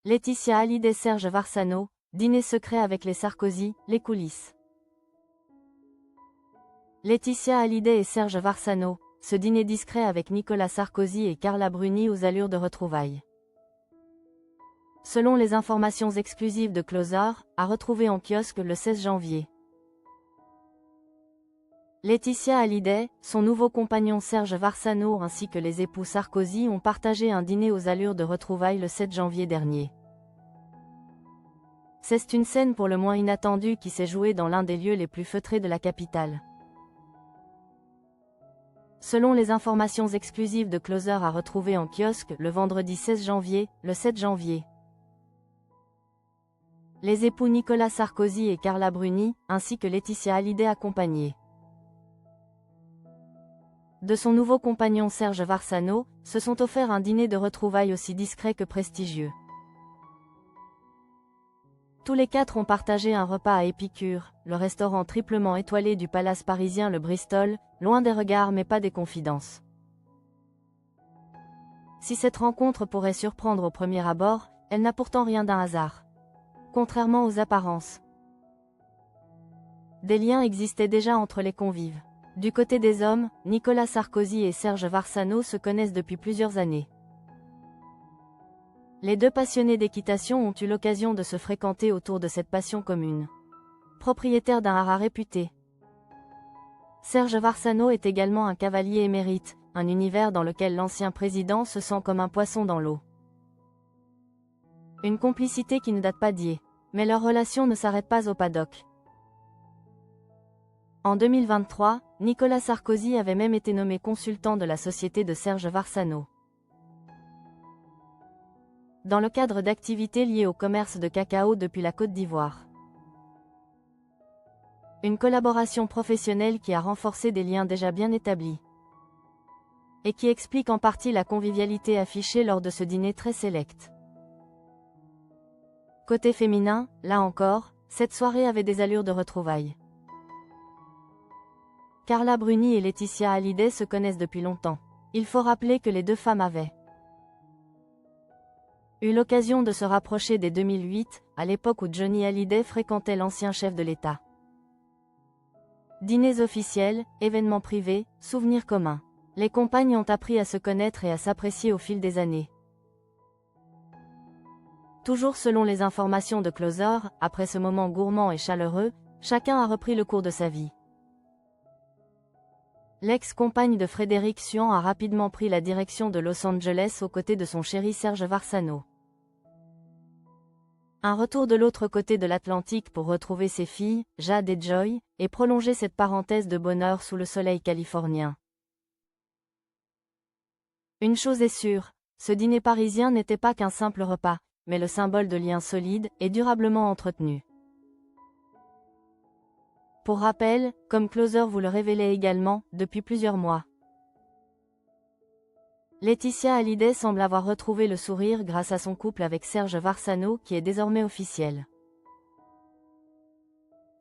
Laetitia Hallyday, Serge Varsano, dîner secret avec les Sarkozy, les coulisses. Laetitia Hallyday et Serge Varsano, ce dîner discret avec Nicolas Sarkozy et Carla Bruni aux allures de retrouvailles. Selon les informations exclusives de Closer, à retrouver en kiosque le 16 janvier. Laetitia Hallyday, son nouveau compagnon Serge Varsano ainsi que les époux Sarkozy ont partagé un dîner aux allures de retrouvailles le 7 janvier dernier. C'est une scène pour le moins inattendue qui s'est jouée dans l'un des lieux les plus feutrés de la capitale. Selon les informations exclusives de Closer à retrouver en kiosque le vendredi 16 janvier, le 7 janvier. Les époux Nicolas Sarkozy et Carla Bruni, ainsi que Laetitia Hallyday accompagnés de son nouveau compagnon Serge Varsano, se sont offerts un dîner de retrouvailles aussi discret que prestigieux. Tous les quatre ont partagé un repas à Épicure, le restaurant triplement étoilé du palace parisien le Bristol, loin des regards mais pas des confidences. Si cette rencontre pourrait surprendre au premier abord, elle n'a pourtant rien d'un hasard. Contrairement aux apparences, des liens existaient déjà entre les convives. Du côté des hommes, Nicolas Sarkozy et Serge Varsano se connaissent depuis plusieurs années. Les deux passionnés d'équitation ont eu l'occasion de se fréquenter autour de cette passion commune. Propriétaire d'un haras réputé, Serge Varsano est également un cavalier émérite, un univers dans lequel l'ancien président se sent comme un poisson dans l'eau. Une complicité qui ne date pas d'hier. Mais leur relation ne s'arrête pas au paddock. En 2023, Nicolas Sarkozy avait même été nommé consultant de la société de Serge Varsano. Dans le cadre d'activités liées au commerce de cacao depuis la Côte d'Ivoire. Une collaboration professionnelle qui a renforcé des liens déjà bien établis. Et qui explique en partie la convivialité affichée lors de ce dîner très sélect. Côté féminin, là encore, cette soirée avait des allures de retrouvailles. Carla Bruni et Laetitia Hallyday se connaissent depuis longtemps. Il faut rappeler que les deux femmes avaient eu l'occasion de se rapprocher dès 2008, à l'époque où Johnny Hallyday fréquentait l'ancien chef de l'État. Dîners officiels, événements privés, souvenirs communs. Les compagnes ont appris à se connaître et à s'apprécier au fil des années. Toujours selon les informations de Closer, après ce moment gourmand et chaleureux, chacun a repris le cours de sa vie. L'ex-compagne de Frédéric Suan a rapidement pris la direction de Los Angeles aux côtés de son chéri Serge Varsano. Un retour de l'autre côté de l'Atlantique pour retrouver ses filles, Jade et Joy, et prolonger cette parenthèse de bonheur sous le soleil californien. Une chose est sûre, ce dîner parisien n'était pas qu'un simple repas, mais le symbole de liens solides et durablement entretenus. Pour rappel, comme Closer vous le révélait également, depuis plusieurs mois, Laetitia Hallyday semble avoir retrouvé le sourire grâce à son couple avec Serge Varsano qui est désormais officiel.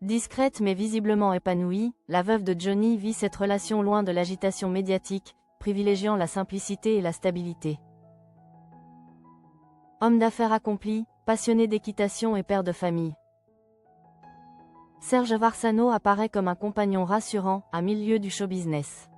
Discrète mais visiblement épanouie, la veuve de Johnny vit cette relation loin de l'agitation médiatique, privilégiant la simplicité et la stabilité. Homme d'affaires accompli, passionné d'équitation et père de famille, Serge Varsano apparaît comme un compagnon rassurant, à mille lieues du show business.